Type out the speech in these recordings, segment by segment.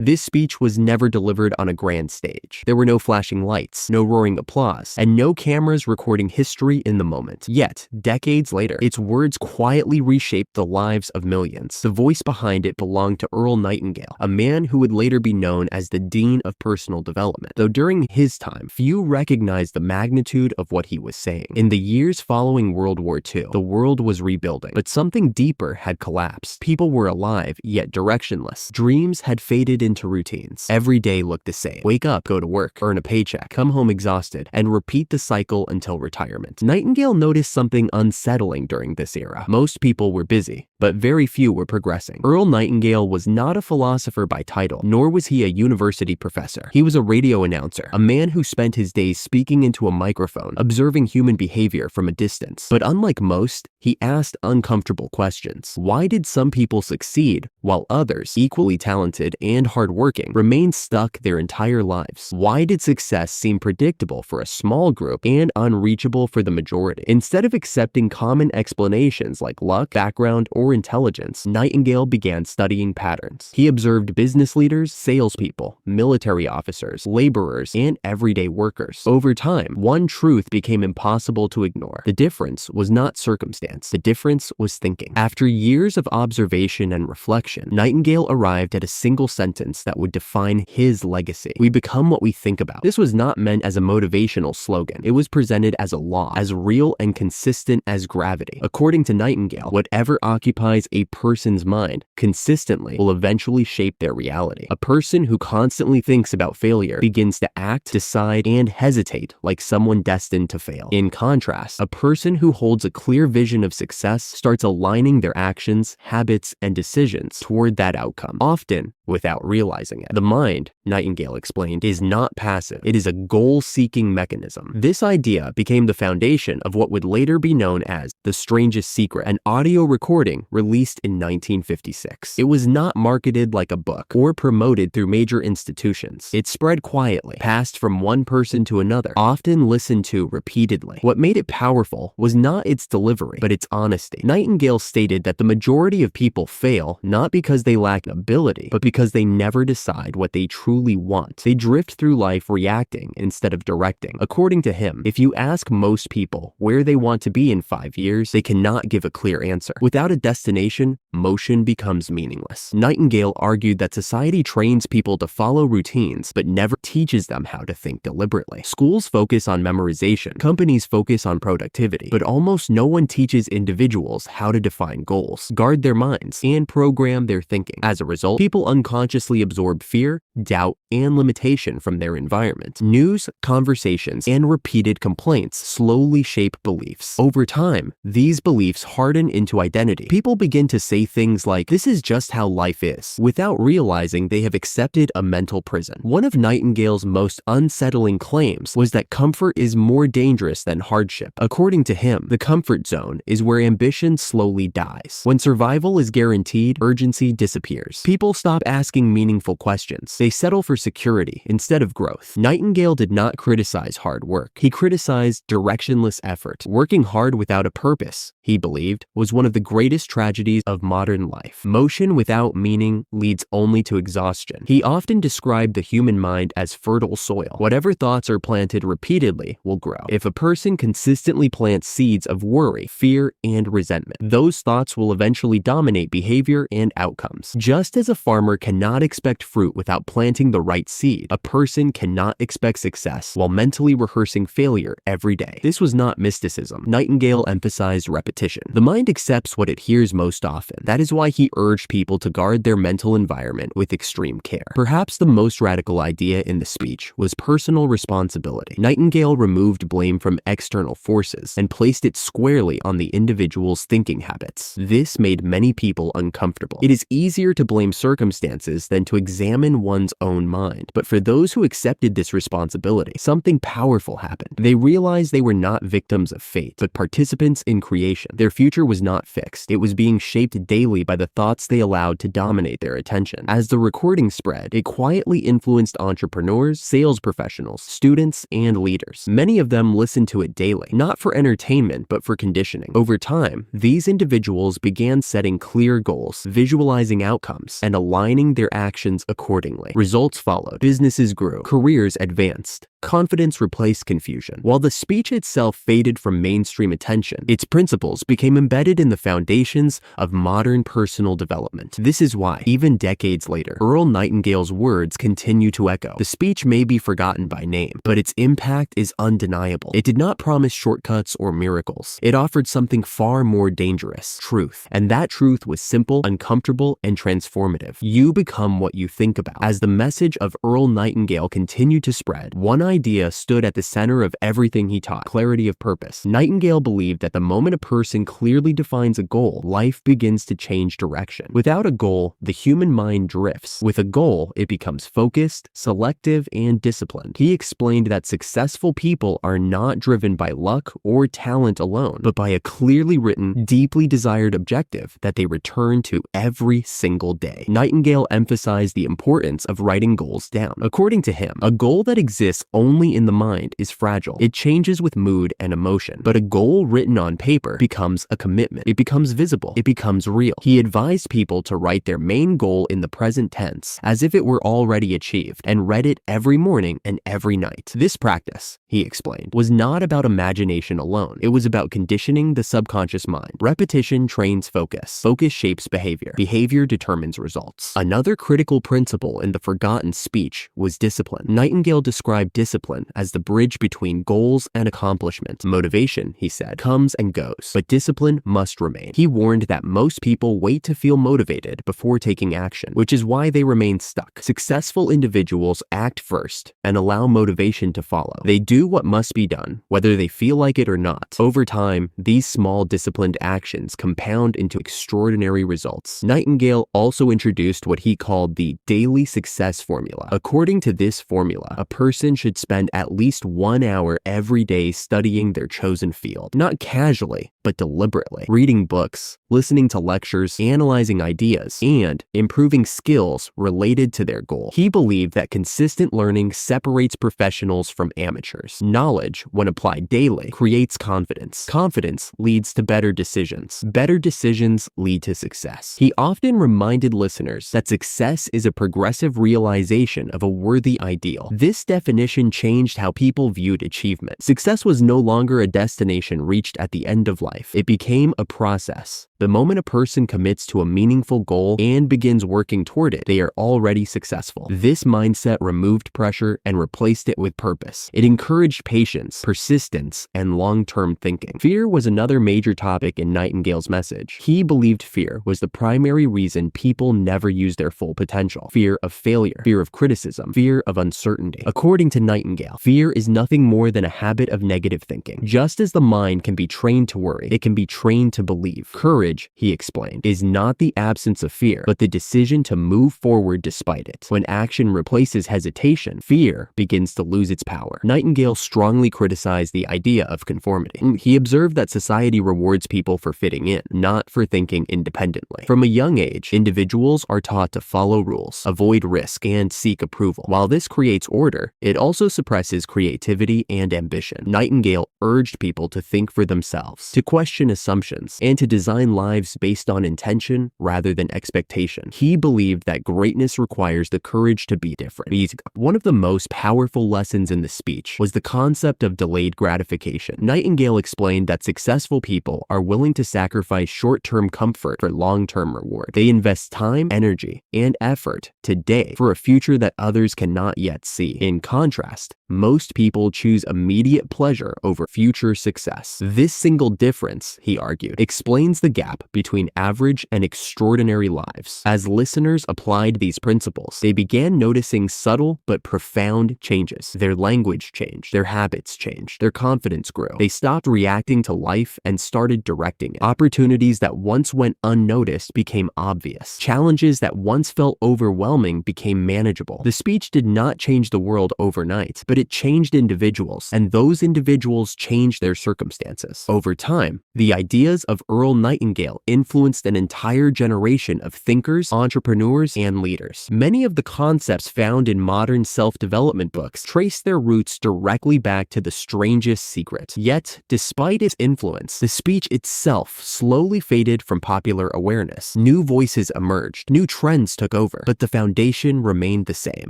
This speech was never delivered on a grand stage. There were no flashing lights, no roaring applause, and no cameras recording history in the moment. Yet, decades later, its words quietly reshaped the lives of millions. The voice behind it belonged to Earl Nightingale, a man who would later be known as the Dean of Personal Development. Though during his time, few recognized the magnitude of what he was saying. In the years following World War II, the world was rebuilding, but something deeper had collapsed. People were alive, yet directionless. Dreams had faded into routines. Every day looked the same. Wake up, go to work, earn a paycheck, come home exhausted, and repeat the cycle until retirement. Nightingale noticed something unsettling during this era. Most people were busy, but very few were progressing. Earl Nightingale was not a philosopher by title, nor was he a university professor. He was a radio announcer, a man who spent his days speaking into a microphone, observing human behavior from a distance. But unlike most, he asked uncomfortable questions. Why did some people succeed while others, equally talented and hardworking, remained stuck their entire lives? Why did success seem predictable for a small group and unreachable for the majority? Instead of accepting common explanations like luck, background, or intelligence, Nightingale began studying patterns. He observed business leaders, salespeople, military officers, laborers, and everyday workers. Over time, one truth became impossible to ignore. The difference was not circumstance. The difference was thinking. After years of observation and reflection, Nightingale arrived at a single sentence that would define his legacy. We become what we think about. This was not meant as a motivational slogan. It was presented as a law, as real and consistent as gravity. According to Nightingale, whatever occupies a person's mind consistently will eventually shape their reality. A person who constantly thinks about failure begins to act, decide, and hesitate like someone destined to fail. In contrast, a person who holds a clear vision of success starts aligning their actions, habits, and decisions toward that outcome, often without realizing it. The mind, Nightingale explained, is not passive. It is a goal-seeking mechanism. This idea became the foundation of what would later be known as the Strangest Secret, an audio recording released in 1956. It was not marketed like a book or promoted through major institutions. It spread quietly, passed from one person to another, often listened to repeatedly. What made it powerful was not its delivery, but its honesty. Nightingale stated that the majority of people fail not because they lack ability, but because they never decide what they truly want. They drift through life reacting instead of directing. According to him, if you ask most people where they want to be in 5 years, they cannot give a clear answer. Without a destination, motion becomes meaningless. Nightingale argued that society trains people to follow routines, but never teaches them how to think deliberately. Schools focus on memorization, companies focus on productivity, but almost no one teaches individuals how to define goals, guard their minds, and program their thinking. As a result, people unconsciously absorb fear, doubt, and limitation from their environment. News, conversations, and repeated complaints slowly shape beliefs. Over time, these beliefs harden into identity. People begin to say things like, "This is just how life is," without realizing they have accepted a mental prison. One of Nightingale's most unsettling claims was that comfort is more dangerous than hardship. According to him, the comfort zone is where ambition slowly dies. When survival is guaranteed, urgency disappears. People stop asking meaningful questions. They settle for security instead of growth. Nightingale did not criticize hard work. He criticized directionless effort. Working hard without a purpose, he believed, was one of the greatest tragedies of modern life. Motion without meaning leads only to exhaustion. He often described the human mind as fertile soil. Whatever thoughts are planted repeatedly will grow. If a person consistently plants seeds of worry, fear, and resentment, those thoughts will eventually dominate behavior and outcomes. Just as a farmer cannot expect fruit without planting the right seed, a person cannot expect success while mentally rehearsing failure every day. This was not mysticism. Nightingale emphasized repetition. The mind accepts what it hears most often. That is why he urged people to guard their mental environment with extreme care. Perhaps the most radical idea in the speech was personal responsibility. Nightingale removed blame from external forces and placed it squarely on the individual's thinking habits. This made many people uncomfortable. It is easier to blame circumstances than to examine one's own mind. But for those who accepted this responsibility, something powerful happened. They realized they were not victims of fate, but participants in creation. Their future was not fixed. It was being shaped daily by the thoughts they allowed to dominate their attention. As the recording spread, it quietly influenced entrepreneurs, sales professionals, students, and leaders. Many of them listened to it daily, not for entertainment, but for conditioning. Over time, these individuals began setting clear goals, visualizing outcomes, and aligning their actions accordingly. immediately. Results followed. Businesses grew. Careers advanced. Confidence replaced confusion. While the speech itself faded from mainstream attention, its principles became embedded in the foundations of modern personal development. This is why, even decades later, Earl Nightingale's words continue to echo. The speech may be forgotten by name, but its impact is undeniable. It did not promise shortcuts or miracles. It offered something far more dangerous: truth. And that truth was simple, uncomfortable, and transformative. You become what you think about. As the message of Earl Nightingale continued to spread, one idea stood at the center of everything he taught: clarity of purpose. Nightingale believed that the moment a person clearly defines a goal, life begins to change direction. Without a goal, the human mind drifts. With a goal, it becomes focused, selective, and disciplined. He explained that successful people are not driven by luck or talent alone, but by a clearly written, deeply desired objective that they return to every single day. Nightingale emphasized the importance of writing goals down. According to him, a goal that exists only in the mind is fragile. It changes with mood and emotion. But a goal written on paper becomes a commitment. It becomes visible. It becomes real. He advised people to write their main goal in the present tense, as if it were already achieved, and read it every morning and every night. This practice, he explained, was not about imagination alone. It was about conditioning the subconscious mind. Repetition trains focus. Focus shapes behavior. Behavior determines results. Another critical principle in the forgotten speech was discipline. Nightingale described discipline as the bridge between goals and accomplishment. Motivation, he said, comes and goes, but discipline must remain. He warned that most people wait to feel motivated before taking action, which is why they remain stuck. Successful individuals act first and allow motivation to follow. They do what must be done, whether they feel like it or not. Over time, these small disciplined actions compound into extraordinary results. Nightingale also introduced what he called the daily success formula. According to this formula, a person should spend at least 1 hour every day studying their chosen field, not casually, but deliberately, reading books, listening to lectures, analyzing ideas, and improving skills related to their goal. He believed that consistent learning separates professionals from amateurs. Knowledge, when applied daily, creates confidence. Confidence leads to better decisions. Better decisions lead to success. He often reminded listeners that success is a progressive realization of a worthy ideal. This definition changed how people viewed achievement. Success was no longer a destination reached at the end of life. It became a process. The moment a person commits to a meaningful goal and begins working toward it, they are already successful. This mindset removed pressure and replaced it with purpose. It encouraged patience, persistence, and long-term thinking. Fear was another major topic in Nightingale's message. He believed fear was the primary reason people never use their full potential. Fear of failure, fear of criticism, fear of uncertainty. According to Nightingale, fear is nothing more than a habit of negative thinking. Just as the mind can be trained to worry, it can be trained to believe. Courage, he explained, is not the absence of fear, but the decision to move forward despite it. When action replaces hesitation, fear begins to lose its power. Nightingale strongly criticized the idea of conformity. He observed that society rewards people for fitting in, not for thinking independently. From a young age, individuals are taught to follow rules, avoid risk, and seek approval. While this creates order, it also suppresses creativity and ambition. Nightingale urged people to think for themselves, to question assumptions, and to design lives based on intention rather than expectation. He believed that greatness requires the courage to be different. One of the most powerful lessons in the speech was the concept of delayed gratification. Nightingale explained that successful people are willing to sacrifice short-term comfort for long-term reward. They invest time, energy, and effort today for a future that others cannot yet see. In contrast, most people choose immediate pleasure over future success. This single difference, he argued, explains the gap between average and extraordinary lives. As listeners applied these principles, they began noticing subtle but profound changes. Their language changed, their habits changed, their confidence grew. They stopped reacting to life and started directing it. Opportunities that once went unnoticed became obvious. Challenges that once felt overwhelming became manageable. The speech did not change the world overnight, but it changed individuals, and those individuals changed their circumstances. Over time, the ideas of Earl Nightingale Nightingale influenced an entire generation of thinkers, entrepreneurs, and leaders. Many of the concepts found in modern self-development books trace their roots directly back to The Strangest Secret. Yet, despite its influence, the speech itself slowly faded from popular awareness. New voices emerged, new trends took over, but the foundation remained the same.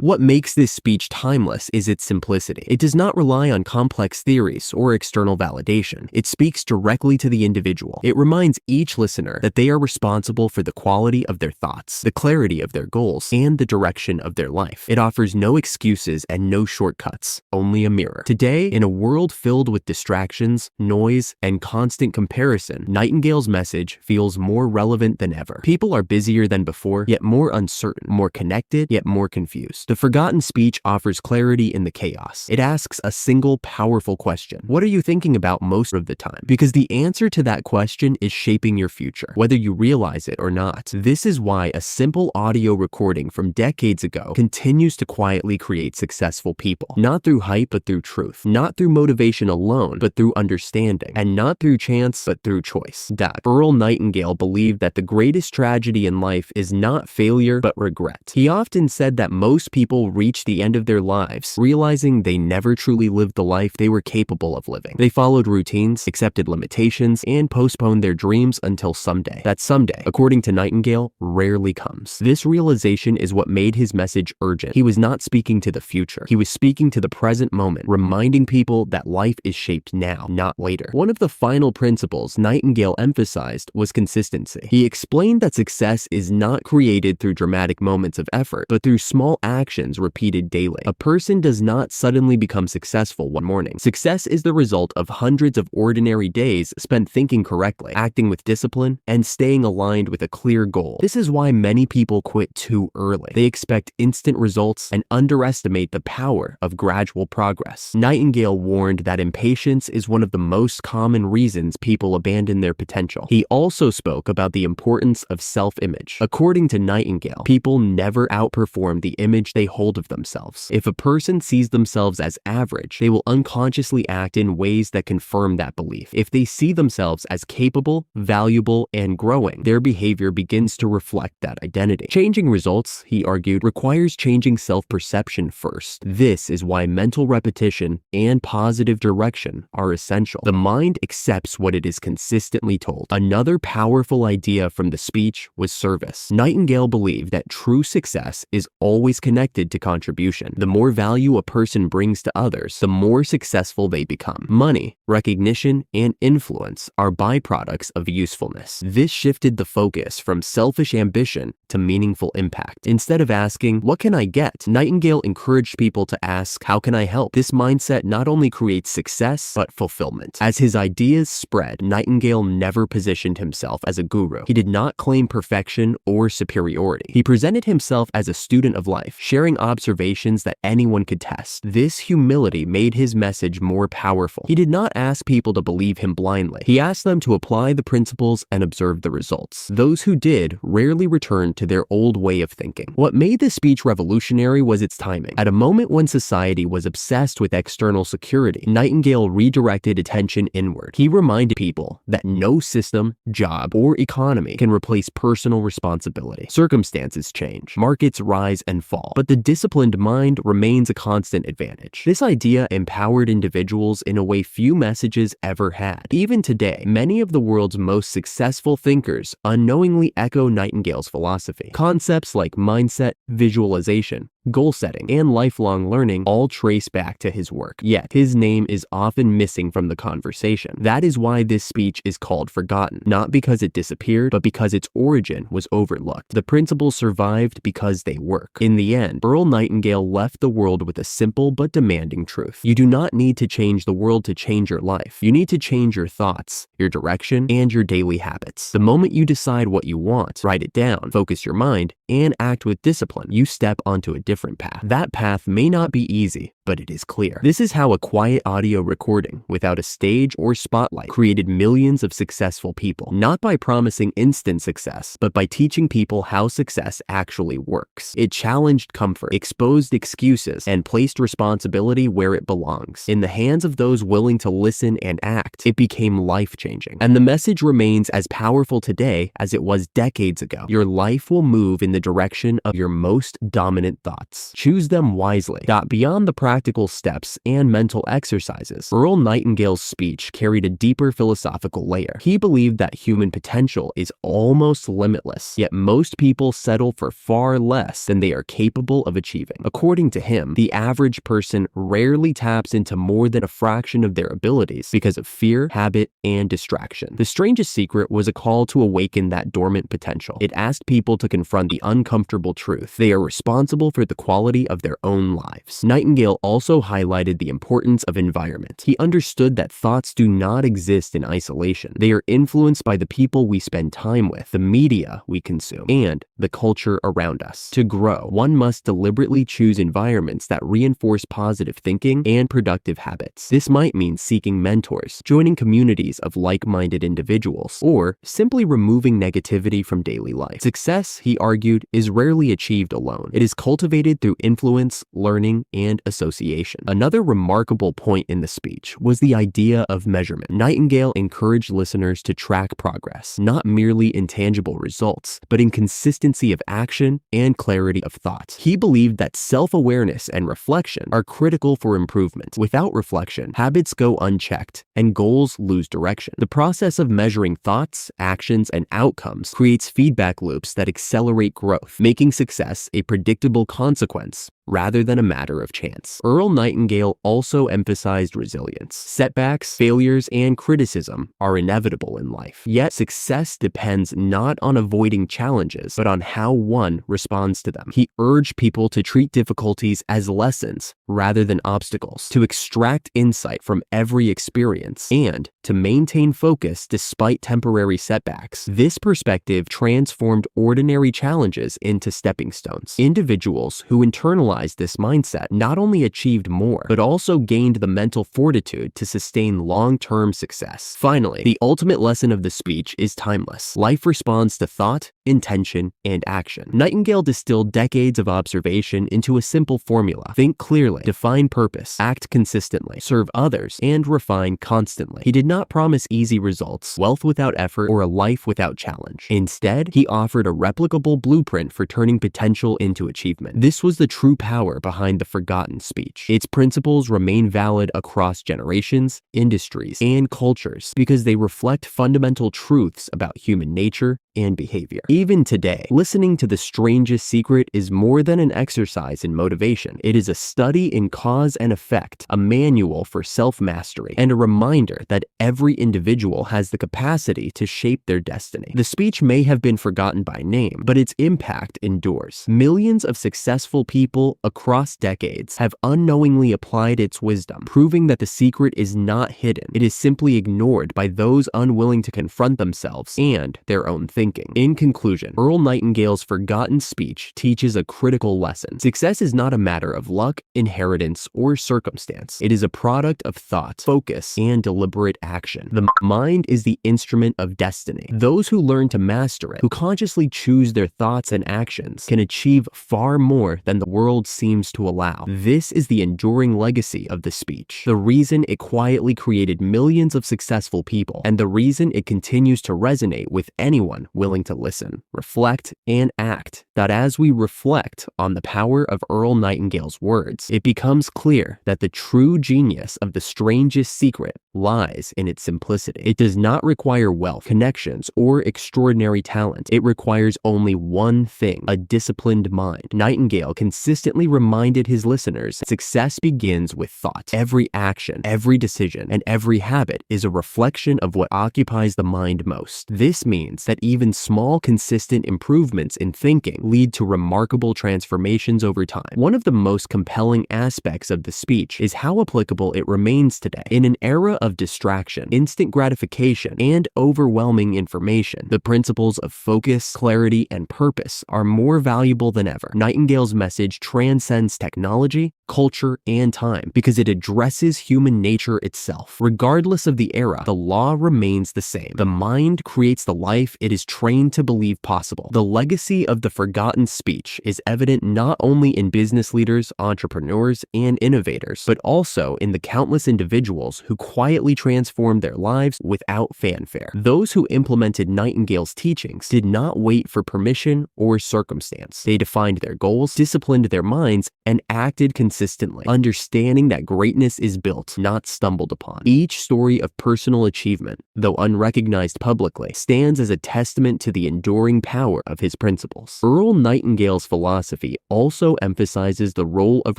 What makes this speech timeless is its simplicity. It does not rely on complex theories or external validation. It speaks directly to the individual. It reminds each listener that they are responsible for the quality of their thoughts, the clarity of their goals, and the direction of their life. It offers no excuses and no shortcuts, only a mirror. Today, in a world filled with distractions, noise, and constant comparison, Nightingale's message feels more relevant than ever. People are busier than before, yet more uncertain, more connected, yet more confused. The forgotten speech offers clarity in the chaos. It asks a single powerful question. What are you thinking about most of the time? Because the answer to that question is shaping your future, whether you realize it or not. This is why a simple audio recording from decades ago continues to quietly create successful people. Not through hype, but through truth. Not through motivation alone, but through understanding. And not through chance, but through choice. Earl Nightingale believed that the greatest tragedy in life is not failure, but regret. He often said that most people reach the end of their lives realizing they never truly lived the life they were capable of living. They followed routines, accepted limitations, and postponed their dreams until someday. That someday, according to Nightingale, rarely comes. This realization is what made his message urgent. He was not speaking to the future. He was speaking to the present moment, reminding people that life is shaped now, not later. One of the final principles Nightingale emphasized was consistency. He explained that success is not created through dramatic moments of effort, but through small actions repeated daily. A person does not suddenly become successful one morning. Success is the result of hundreds of ordinary days spent thinking correctly, acting with discipline, and staying aligned with a clear goal. This is why many people quit too early. They expect instant results and underestimate the power of gradual progress. Nightingale warned that impatience is one of the most common reasons people abandon their potential. He also spoke about the importance of self-image. According to Nightingale, people never outperform the image they hold of themselves. If a person sees themselves as average, they will unconsciously act in ways that confirm that belief. If they see themselves as capable, valuable, and growing, their behavior begins to reflect that identity. Changing results, he argued, requires changing self-perception first. This is why mental repetition and positive direction are essential. The mind accepts what it is consistently told. Another powerful idea from the speech was service. Nightingale believed that true success is always connected to contribution. The more value a person brings to others, the more successful they become. Money, recognition, and influence are byproducts of usefulness. This shifted the focus from selfish ambition to meaningful impact. Instead of asking, "What can I get?" Nightingale encouraged people to ask, "How can I help?" This mindset not only creates success, but fulfillment. As his ideas spread, Nightingale never positioned himself as a guru. He did not claim perfection or superiority. He presented himself as a student of life, sharing observations that anyone could test. This humility made his message more powerful. He did not ask people to believe him blindly. He asked them to apply the principles and observe the results. Those who did rarely returned to their old way of thinking. What made this speech revolutionary was its timing. At a moment when society was obsessed with external security, Nightingale redirected attention inward. He reminded people that no system, job, or economy can replace personal responsibility. Circumstances change, markets rise and fall, but the disciplined mind remains a constant advantage. This idea empowered individuals in a way few messages ever had. Even today, many of the world's most successful thinkers unknowingly echo Nightingale's philosophy. Concepts like mindset, visualization, goal setting, and lifelong learning all trace back to his work. Yet, his name is often missing from the conversation. That is why this speech is called forgotten, not because it disappeared, but because its origin was overlooked. The principles survived because they work. In the end, Earl Nightingale left the world with a simple but demanding truth. You do not need to change the world to change your life. You need to change your thoughts, your direction, and your daily habits. The moment you decide what you want, write it down, focus your mind, and act with discipline, you step onto a different path. That path may not be easy, but it is clear. This is how a quiet audio recording, without a stage or spotlight, created millions of successful people, not by promising instant success, but by teaching people how success actually works. It challenged comfort, exposed excuses, and placed responsibility where it belongs, in the hands of those willing to listen and act. It became life-changing. And the message remains as powerful today as it was decades ago. Your life will move in the direction of your most dominant thoughts. Choose them wisely. Beyond the practical steps and mental exercises, Earl Nightingale's speech carried a deeper philosophical layer. He believed that human potential is almost limitless, yet most people settle for far less than they are capable of achieving. According to him, the average person rarely taps into more than a fraction of their abilities because of fear, habit, and distraction. The Strangest Secret was a call to awaken that dormant potential. It asked people to confront the uncomfortable truth: they are responsible for the quality of their own lives. Nightingale also highlighted the importance of environment. He understood that thoughts do not exist in isolation. They are influenced by the people we spend time with, the media we consume, and the culture around us. To grow, one must deliberately choose environments that reinforce positive thinking and productive habits. This might mean seeking mentors, joining communities of like-minded individuals, or simply removing negativity from daily life. Success, he argued, is rarely achieved alone. It is cultivated through influence, learning, and association. Another remarkable point in the speech was the idea of measurement. Nightingale encouraged listeners to track progress, not merely in tangible results, but in consistency of action and clarity of thought. He believed that self-awareness and reflection are critical for improvement. Without reflection, habits go unchecked and goals lose direction. The process of measuring thoughts, actions, and outcomes creates feedback loops that accelerate growth, making success a predictable consequence rather than a matter of chance. Earl Nightingale also emphasized resilience. Setbacks, failures, and criticism are inevitable in life. Yet success depends not on avoiding challenges, but on how one responds to them. He urged people to treat difficulties as lessons rather than obstacles, to extract insight from every experience, and to maintain focus despite temporary setbacks. This perspective transformed ordinary challenges into stepping stones. Individuals who internalized this mindset not only achieved more, but also gained the mental fortitude to sustain long-term success. Finally, the ultimate lesson of the speech is timeless. Life responds to thought, intention, and action. Nightingale distilled decades of observation into a simple formula: think clearly, define purpose, act consistently, serve others, and refine constantly. He did not promise easy results, wealth without effort, or a life without challenge. Instead, he offered a replicable blueprint for turning potential into achievement. This was the true power behind the forgotten speech. Its principles remain valid across generations, industries, and cultures because they reflect fundamental truths about human nature and behavior. Even today, listening to The Strangest Secret is more than an exercise in motivation. It is a study in cause and effect, a manual for self-mastery, and a reminder that every individual has the capacity to shape their destiny. The speech may have been forgotten by name, but its impact endures. Millions of successful people across decades have unknowingly applied its wisdom, proving that the secret is not hidden. It is simply ignored by those unwilling to confront themselves and their own thinking. In conclusion, Earl Nightingale's forgotten speech teaches a critical lesson. Success is not a matter of luck, inheritance, or circumstance. It is a product of thought, focus, and deliberate action. The mind is the instrument of destiny. Those who learn to master it, who consciously choose their thoughts and actions, can achieve far more than the world seems to allow. This is the enduring legacy of the speech, the reason it quietly created millions of successful people, and the reason it continues to resonate with anyone willing to listen, reflect, and act. That as we reflect on the power of Earl Nightingale's words, it becomes clear that the true genius of The Strangest Secret lies in its simplicity. It does not require wealth, connections, or extraordinary talent. It requires only one thing: a disciplined mind. Nightingale consistently reminded his listeners that success begins with thought. Every action, every decision, and every habit is a reflection of what occupies the mind most. This means that even small, consistent improvements in thinking lead to remarkable transformations over time. One of the most compelling aspects of the speech is how applicable it remains today. In an era of distraction, instant gratification, and overwhelming information. The principles of focus, clarity, and purpose are more valuable than ever. Nightingale's message transcends technology, culture, and time because it addresses human nature itself. Regardless of the era, the law remains the same. The mind creates the life it is trained to believe possible. The legacy of the forgotten speech is evident not only in business leaders, entrepreneurs, and innovators, but also in the countless individuals who quietly transformed their lives without fanfare. Those who implemented Nightingale's teachings did not wait for permission or circumstance. They defined their goals, disciplined their minds, and acted consistently, understanding that greatness is built, not stumbled upon. Each story of personal achievement, though unrecognized publicly, stands as a testament to the enduring power of his principles. Earl Nightingale's philosophy also emphasizes the role of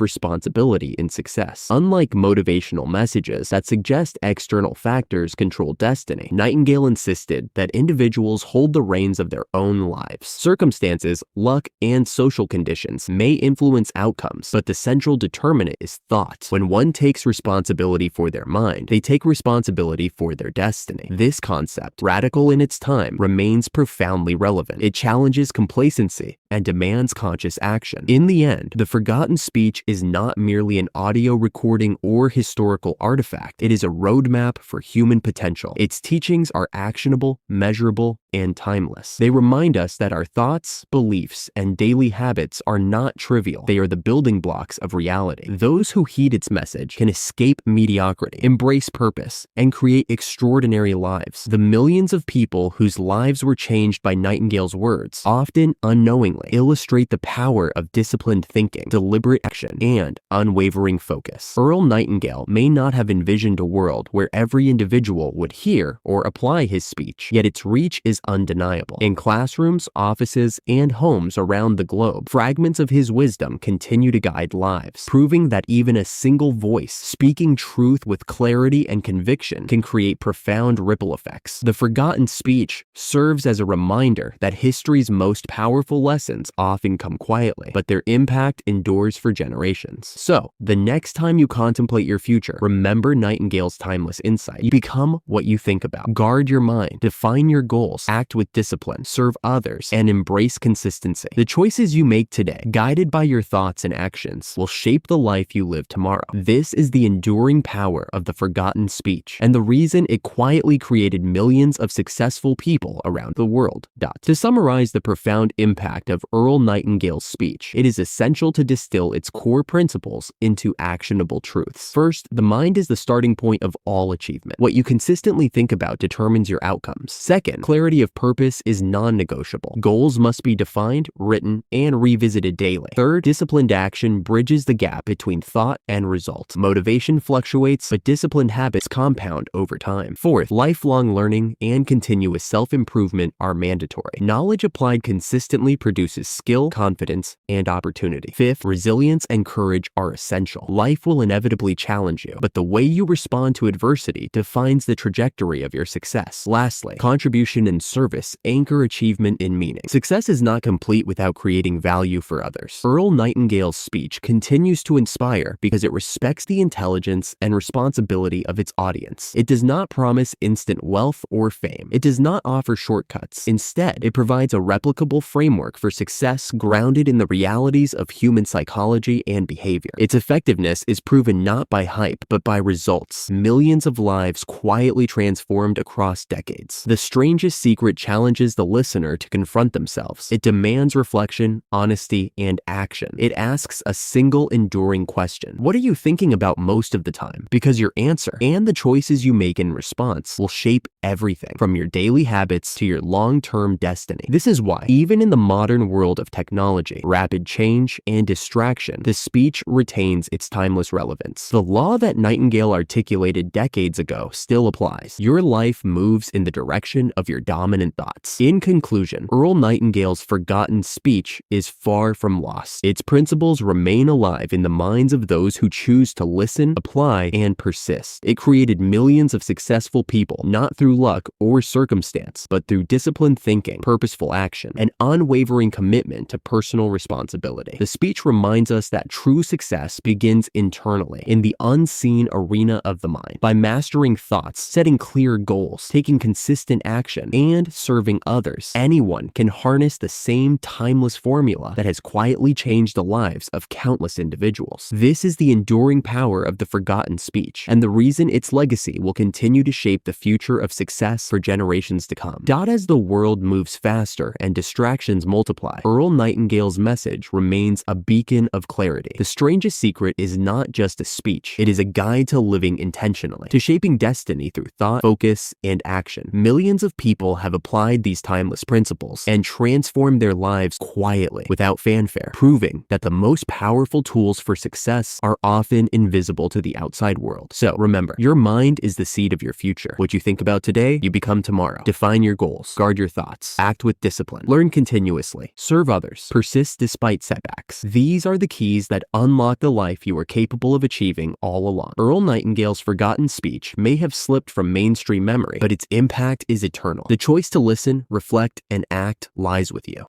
responsibility in success. Unlike motivational messages that suggest external factors control destiny, Nightingale insisted that individuals hold the reins of their own lives. Circumstances, luck, and social conditions may influence outcomes, but the central determinant is thought. When one takes responsibility for their mind, they take responsibility for their destiny. This concept, radical in its time, remains profoundly relevant. It challenges complacency and demands conscious action. In the end, the forgotten speech is not merely an audio recording or historical artifact. It is a roadmap for human potential. Its teachings are actionable, measurable, and timeless. They remind us that our thoughts, beliefs, and daily habits are not trivial. They are the building blocks of reality. Those who heed its message can escape mediocrity, embrace purpose, and create extraordinary lives. The millions of people whose lives were changed by Nightingale's words, often unknowingly, illustrate the power of disciplined thinking, deliberate action, and unwavering focus. Earl Nightingale may not have envisioned a world where every individual would hear or apply his speech, yet its reach is undeniable. In classrooms, offices, and homes around the globe, fragments of his wisdom continue to guide lives, proving that even a single voice speaking truth with clarity and conviction can create profound ripple effects. The forgotten speech serves as a reminder that history's most powerful lessons often come quietly, but their impact endures for generations. So, the next time you contemplate your future, remember Nightingale's timeless insight. You become what you think about. Guard your mind, define your goals, act with discipline, serve others, and embrace consistency. The choices you make today, guided by your thoughts and actions, will shape the life you live tomorrow. This is the enduring power of the forgotten speech, and the reason it quietly created millions of successful people around the world. To summarize the profound impact of Earl Nightingale's speech, it is essential to distill its core principles into actionable truths. First, the mind is the starting point of all achievement. What you consistently think about determines your outcomes. Second, clarity of purpose is non-negotiable. Goals must be defined, written, and revisited daily. Third, disciplined action bridges the gap between thought and result. Motivation fluctuates, but disciplined habits compound over time. Fourth, lifelong learning and continuous self-improvement are mandatory. Knowledge applied consistently produces skill, confidence, and opportunity. Fifth, resilience and courage are essential. Life will inevitably challenge you, but the way you respond to adversity defines the trajectory of your success. Lastly, contribution and service anchor achievement in meaning. Success is not complete without creating value for others. Earl Nightingale's speech continues to inspire because it respects the intelligence and responsibility of its audience. It does not promise instant wealth or fame. It does not offer shortcuts. Instead, it provides a replicable framework for success grounded in the realities of human psychology and behavior. Its effectiveness is proven not by hype, but by results. Millions of lives quietly transformed across decades. The Strangest Secret challenges the listener to confront themselves. It demands reflection, honesty, and action. It asks a single enduring question. What are you thinking about most of the time? Because your answer and the choices you make in response will shape everything from your daily habits to your long-term destiny. This is why, even in the modern world of technology, rapid change, and distraction, the speech retains its timeless relevance. The law that Nightingale articulated decades ago still applies. Your life moves in the direction of your dominant thoughts. In conclusion, Earl Nightingale's forgotten speech is far from lost. Its principles remain alive in the minds of those who choose to listen, apply, and persist. It created millions of successful people, not through luck or circumstance, but through disciplined thinking, purposeful action, and unwavering commitment to personal responsibility. The speech reminds us that true success begins internally, in the unseen arena of the mind. mind. By mastering thoughts, setting clear goals, taking consistent action, and serving others, anyone can harness the same timeless formula that has quietly changed the lives of countless individuals. This is the enduring power of the forgotten speech, and the reason its legacy will continue to shape the future of success for generations to come. As the world moves faster and distractions multiply, Earl Nightingale's message remains a beacon of clarity. The Strangest Secret is not just a speech, it is a guide to living intentionally, to shaping destiny through thought, focus, and action. Millions of people have applied these timeless principles and transformed their lives quietly, without fanfare, proving that the most powerful tools for success are often invisible to the outside world. So remember, your mind is the seed of your future. What you think about today, you become tomorrow. Define your goals, guard your thoughts, act with discipline, learn continuously, serve others, persist despite setbacks. These are the keys that unlock the life you are capable of achieving all along. Earl Nightingale's forgotten speech may have slipped from mainstream memory, but its impact is eternal. The choice to listen, reflect, and act lies with you.